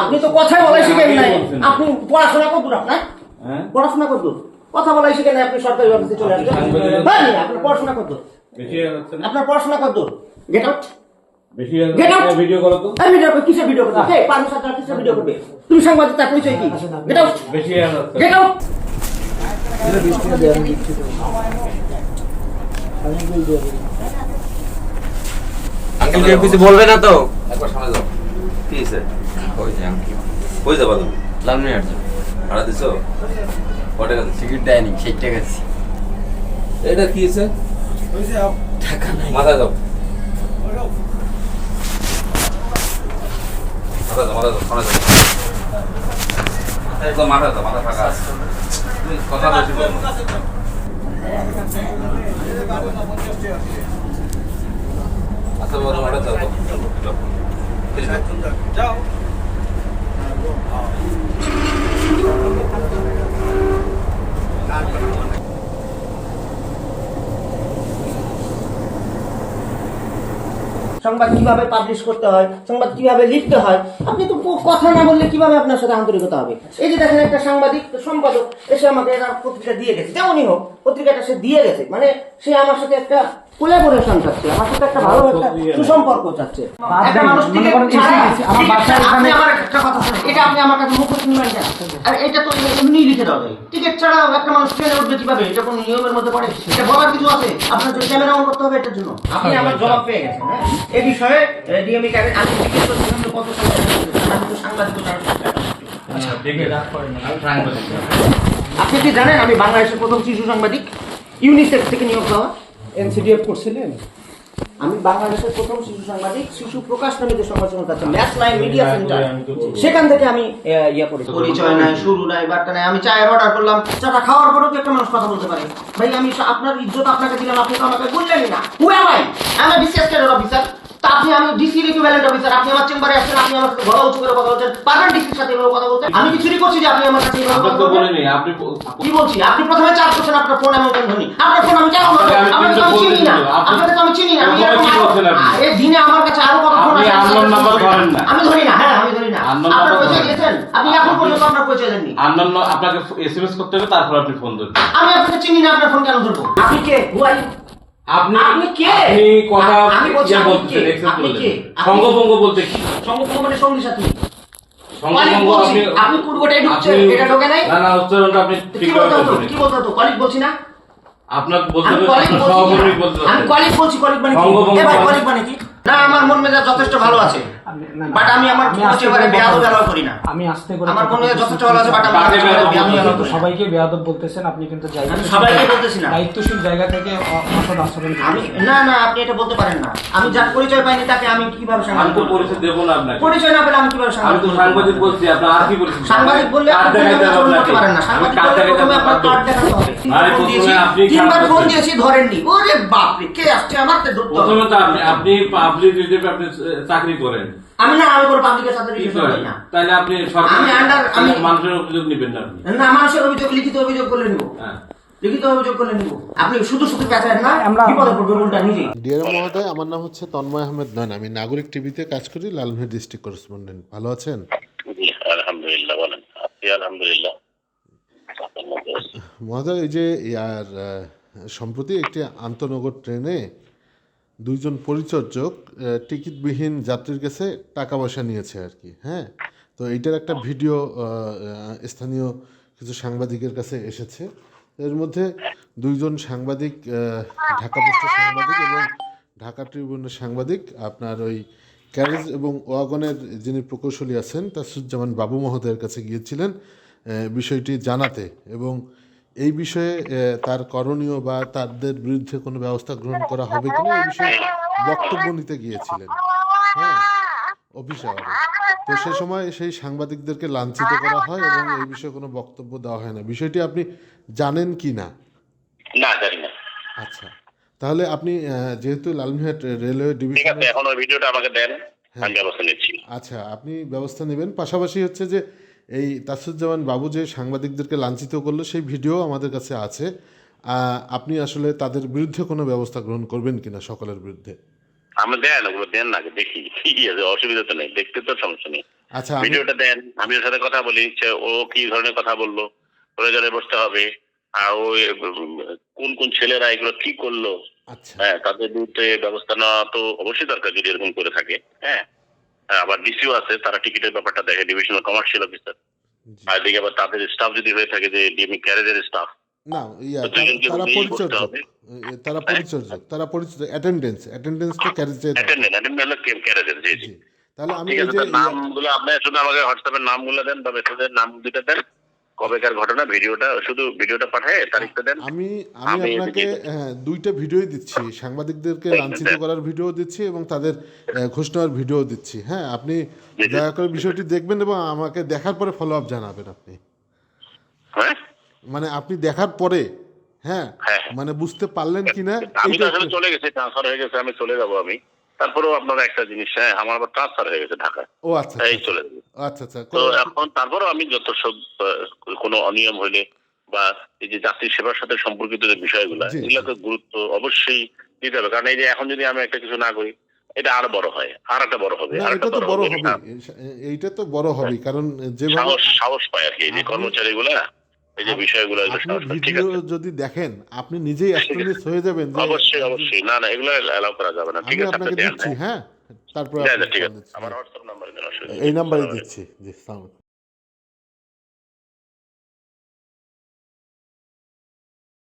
আপনি তো কথাই বলাই শিখেন নাই। আপনি পড়াশোনা কতদূর আপনার? পড়াশোনা কতদূর? কথা বলাই শিখেন নাই, আপনি সরকারি অফিসে চলে আসবেন। আপনার পড়াশোনা কতদূর? আপনার পড়াশোনা কতদূর? Get out. ভিডিও করো তো। এই ভিডিও কিসের ভিডিও করবে? এই পারমিশন ছাড়া কিসের ভিডিও করবে? তুমি সাংবাদিক, তার পরিচয় কি? Get out. Get out. এটা 20 টাকা দেয়া দিচ্ছি তো। আমি বল দেব। আঙ্কেল কে কিছু বলবে না তো? একবার সামনে যাও। কি হইছে? ওই যে আঙ্কেল কই যাবা তুমি? লালমিয়ার জন্য ভাড়া দিছো? কত টাকা দিছো? টিকিট দেয়নি, 60 টাকা দিছি। এটা কি হইছে? হইছে টাকা নাই। মাথায় যাও। মাথা যাও, সামনে যাও। একদম মাথা যাও, মাথা ফাঁকা আছে। তুমি কথা বেশি বলো না। আচ্ছা বলো, মাথা যাও তো। যাও। সংবাদ কিভাবে পাবলিশ করতে হয়, সংবাদ কিভাবে লিখতে হয়, আপনি তো কথা না বললে কিভাবে আপনার সাথে আন্তরিকতা হবে? এই যে দেখেন, একটা সাংবাদিক সম্পাদক এসে আমাকে একটা পত্রিকা দিয়ে গেছে, যেমনই হোক পত্রিকাটা সে দিয়ে গেছে, মানে সে আমার সাথে একটা কোলাবোরেশন চাচ্ছে, আমার সাথে একটা ভালো একটা সুসম্পর্ক চাচ্ছে। একটা মানুষ টিকিট ছাড়া, আপনি আমার একটা কথা শুনুন, এটা আপনি আমার কাছে মুখ শুনবেন কেন? আর এটা তো এমনি লিখে দেওয়া যায়। টিকিট ছাড়া একটা মানুষ ট্রেনে উঠবে কিভাবে? এটা কোন নিয়মের মধ্যে পড়ে? এটা বলার কিছু আছে? আপনার যদি ক্যামেরা অন করতে হবে এটার জন্য। আপনি আমার জবাব পেয়ে গেছেন। হ্যাঁ, এই বিষয়ে ডিএমই ক্যাবিনেট আমি টিকিট করছিলাম যে কত সময় আমি তো সাংবাদিকতা। আচ্ছা দেখে রাগ করেন না, আমি সাংবাদিক। আপনি কি জানেন আমি বাংলাদেশের প্রথম শিশু সাংবাদিক, ইউনিসেফ থেকে নিয়োগ পাওয়া? এনসিডিএফ করছিলেন? আমি বাংলাদেশের প্রথম শিশু সাংবাদিক, শিশু প্রকাশ নামে যে সংবাদ সংস্থা আছে, ম্যাথ লাইন মিডিয়া সেন্টার, সেখান থেকে আমি ইয়া করেছি। পরিচয় নাই, শুরু নাই, বার্তা নাই। আমি চায়ের অর্ডার করলাম, চাটা খাওয়ার পরেও তো একটা মানুষ কথা বলতে পারে। ভাই আমি আপনার ইজ্জত আপনাকে দিলাম, আপনি তো আমাকে বললেনই না। Who am I? আমি বিসিএস ক্যাডার অফিসার। তা আপনি, আমি ডিসি ইকুইভ্যালেন্ট অফিসার, আপনি আমার চেম্বারে আসছেন, আপনি আমার সাথে গলা উঁচু করে কথা বলছেন, পারবেন ডিসির সাথে এভাবে কথা বলতে? আমি কি চুরি করছি যে আপনি আমার কাছে এভাবে কথা বলছেন? কি বলছি? আপনি প্রথমে চাপ করছেন আপনার ফোন, আমি ধরি আপনার ফোন, আমি চাপ করব। আপনাকে তো আমি চিনি না, আপনাকে তো আমি চিনি না। আমি এই দিনে আমার কাছে আরো কত ফোন আছে, আমি ধরি না। হ্যাঁ, আমি ধরি না। আপনার পরিচয় দিয়েছেন? আপনি এখন পর্যন্ত আপনার পরিচয় দেননি। আপনাকে এসএমএস করতে হবে, তারপর আপনি ফোন ধরবেন। আমি আপনাকে চিনি না, আপনার ফোন কেন ধরবো? আপনি কে? হু আর ইউ? আপনি কে? আপনি কথা আমি বলছি ইয়া আপনি বলতেছেন, কে? accept আপনি করলেন। কে? সঙ্গভঙ্গ বলতে কি? সঙ্গভঙ্গ মানে সঙ্গী সাথী। সঙ্গভঙ্গ আপনি কুড়গোটাই ঢুকছেন, এটা ঢোকে নাই? না, উচ্চারণটা আপনি কি ঠিক বলতে হতো? করবেন। কি বলতে হতো? কলিগ বলছি না? আপনার বলতে আমি হবে, কলিগ বলছি সহকর্মী না। বলতে আমি হবে। কলিগ বলছি, কলিগ মানে কি? সঙ্গভঙ্গ এ ভাই, মানে- কলিগ মানে কি? না, আমার মন মেজাজ যথেষ্ট ভালো আছে, বাট আমি আমার একেবারে বেয়াদব ব্যবহার করি না। আমি আস্তে করে আমার মন মেজাজ যথেষ্ট ভালো আছে, বাট আমি কাকে বেয়াদব বেয়াদব ব্যবহার কিন্তু করি না। সবাইকে বেয়াদব বলতেছেন, আপনি কিন্তু আমি সবাইকে বলতেছি না। দায়িত্বশীল জায়গা থেকে অসৎ আচরণ আমি করতেছেন। না, আপনি এটা বলতে পারেন না। আমি যার পরিচয় পাইনি তাকে আমি কিভাবে আমি সাংবাদিক তো বলবো? পরিচয় দেবো না আপনাকে। পরিচয় না পেলে আমি কিভাবে আমি সাংবাদিক তো বলবো? সাংবাদিক বলছি, আপনার আর কি বলছি? সাংবাদিক বললে কার্ড আপনি দেখাইতে হবে আচরণ করতে আপনাকে। পারেন না। আমি সাংবাদিক কার্ড বললে দেখাইতে প্রথমে আপনার হবে। কার্ড দেখাতে হবে। ভাই, ফোন দিয়েছি, প্রথমে আপনি তিনবার কার্ড ফোন করছেন। দিয়েছি, ধরেননি। ওরে বাপরে, কে আসছে আমার তো ধরতে হবে। প্রথমে তো আপনি পাবলিক রিলেটিভ, আপনি চাকরি করেন। আমি না, আমি কোনো পাবলিকের সাথে রিলেশন করি না। তাহলে আপনি সরকার আমি মানুষের অভিযোগ নিবেন না আপনি। না, মানুষের অভিযোগ লিখিত অভিযোগ করলে নিব, হ্যাঁ। লিখিত অভিযোগ করলে নিব। আপনি শুধু শুধু পেঁচাবেন না, আমরা- বিপদে পড়বেন উল্টা নিজে। ডিআরএম মহোদয়, আমার নাম হচ্ছে তন্ময় আহমেদ নয়ন, আমি নাগরিক টিভিতে কাজ করি, লালমনিরহাট ডিস্ট্রিক্ট করেসপন্ডেন্ট। ভালো আছেন? জি আলহামদুলিল্লাহ। বলেন আপনি? আলহামদুলিল্লাহ। মহোদয়, এই যে সম্প্রতি একটি আন্তনগর ট্রেনে দুইজন পরিচর্যক টিকিটবিহীন যাত্রীর কাছে টাকা পয়সা নিয়েছে আর কি। হ্যাঁ, তো এইটার একটা ভিডিও স্থানীয় কিছু সাংবাদিকের কাছে এসেছে। এর মধ্যে দুইজন সাংবাদিক, ঢাকা পোস্টের সাংবাদিক এবং ঢাকা ট্রিবিউনের সাংবাদিক, আপনার ওই ক্যারেজ এবং ওয়াগনের যিনি প্রকৌশলী আছেন তাসুজ্জামান বাবু মহোদয়ের কাছে গিয়েছিলেন বিষয়টি জানাতে, এবং এই বিষয়ে তার করণীয় বা তাদের বিরুদ্ধে কোনো ব্যবস্থা গ্রহণ করা হবে কিনা এই বিষয়ে বক্তব্য নিতে গিয়েছিলেন। হ্যাঁ, অফিস আওয়ারে। তো সে সময় সেই সাংবাদিকদেরকে লাঞ্ছিত করা হয় এবং এই বিষয়ে কোনো বক্তব্য দেওয়া হয় না। বিষয়টি আপনি জানেন কি না? না, জানি না। আচ্ছা, তাহলে আপনি যেহেতু লালমনিরহাট রেলওয়ে ঠিক ডিভিশন, আছে, এখন ওই ভিডিওটা আমাকে দেন, আমি ব্যবস্থা নিচ্ছি। আচ্ছা, আপনি ব্যবস্থা নেবেন। পাশাপাশি হচ্ছে যে এই তাসুজ্জামান বাবু যে সাংবাদিকদেরকে লাঞ্ছিত করলো সেই ভিডিও আমাদের কাছে আছে। আপনি আসলে তাদের বিরুদ্ধে কোনো ব্যবস্থা গ্রহণ করবেন কিনা, সকলের বিরুদ্ধে? আমি দেন, ওগুলো দেন না, দেখি। ঠিক আছে, অসুবিধা তো নেই, দেখতে তো সমস্যা নেই। আচ্ছা ভিডিওটা দেন, আমি ওর সাথে কথা বলি যে ও কি ধরনের কথা বললো, প্রয়োজনে বসতে হবে। আর ওই কোন কোন ছেলেরা এগুলো কি করলো, আচ্ছা হ্যাঁ তাদের বিরুদ্ধে ব্যবস্থা নেওয়া তো অবশ্যই দরকার যদি এরকম করে থাকে। হ্যাঁ আবার ডিসিও আছে, তারা টিকিটের ব্যাপারটা দেখে, ডিভিশনাল কমার্শিয়াল অফিসার। জি। আর দিকে আবার তাদের স্টাফ যদি হয়ে থাকে যে ডিএমই ক্যারেজের স্টাফ, না তো দুজনকে তারা নিয়েই পরিচর্যক, করতে হবে। তারা পরিচর্যক অ্যাটেন্ডেন্স তো ক্যারেজে অ্যাটেন্ডেন্ট হলো ক্যারেজের। জি জি জি। তাহলে আমি ঠিক এই আছে, যে তার নামগুলো আপনি শুধু আমাকে হোয়াটসঅ্যাপের নামগুলো দেন বা মেসেজের নাম দুটো দেন, কবেকার ঘটনা, ভিডিওটা শুধু ভিডিওটা পাঠায় তারিখটা দেন। আমি আমি আপনাকে এদিকে- দুইটা ভিডিওই দিচ্ছি, সাংবাদিকদেরকে দেখবেন, লাঞ্ছিত দেখবেন। করার ভিডিও দিচ্ছি এবং তাদের ঘুষ নেওয়ার ভিডিও দিচ্ছি। হ্যাঁ আপনি জি, জি। দয়া করে বিষয়টি দেখবেন এবং আমাকে দেখার পরে ফলো আপ জানাবেন আপনি। হ্যাঁ মানে আপনি দেখার পরে হ্যাঁ হ্যাঁ। মানে বুঝতে পারলেন কিনা আমি তো এইটা আসলে একটু- চলে গেছি, ট্রান্সফার হয়ে গেছে, আমি চলে যাবো আমি। তারপরেও আপনার একটা জিনিস, হ্যাঁ আমার আবার ট্রান্সফার হয়ে গেছে ঢাকায়, ও আচ্ছা এই আচ্ছা চলে যাবো। আচ্ছা আচ্ছা তো এখন তারপরেও আমি যত সব কোনো অনিয়ম হইলে বা এই যে যাত্রী সেবার সাথে সম্পর্কিত যে বিষয়গুলো, জি, এগুলোকে গুরুত্ব অবশ্যই দিতে হবে। কারণ এই যে এখন যদি আমি একটা কিছু না করি, এটা আরো বড় হয়, আর একটা বড় হবে, না আর এটা একটা তো বড় হবে। হবে, এইটা তো বড় হবে কারণ যেভাবে সাহস পায় আর কি এই যে আপনি- কর্মচারীগুলা, এই যে বিষয়গুলো, এগুলো আপনি সাহস পায়। ঠিক ভিডিও আছে, যদি দেখেন আপনি নিজেই অ্যাস্ট্রোনিস হয়ে যাবেন যে অবশ্যই অবশ্যই। না না, এগুলো অ্যালাউ করা যাবে না। ঠিক আমি আছে, আপনাকে আপনি দেন, দিচ্ছি। হ্যাঁ তারপরে ঠিক আপনি আছে, ঠিক ফোন আছে। দিচ্ছি। আমার হোয়াটসঅ্যাপ নাম্বার দেন, অসুবিধা নেই। এই নাম্বারে দিচ্ছি জি সালাম।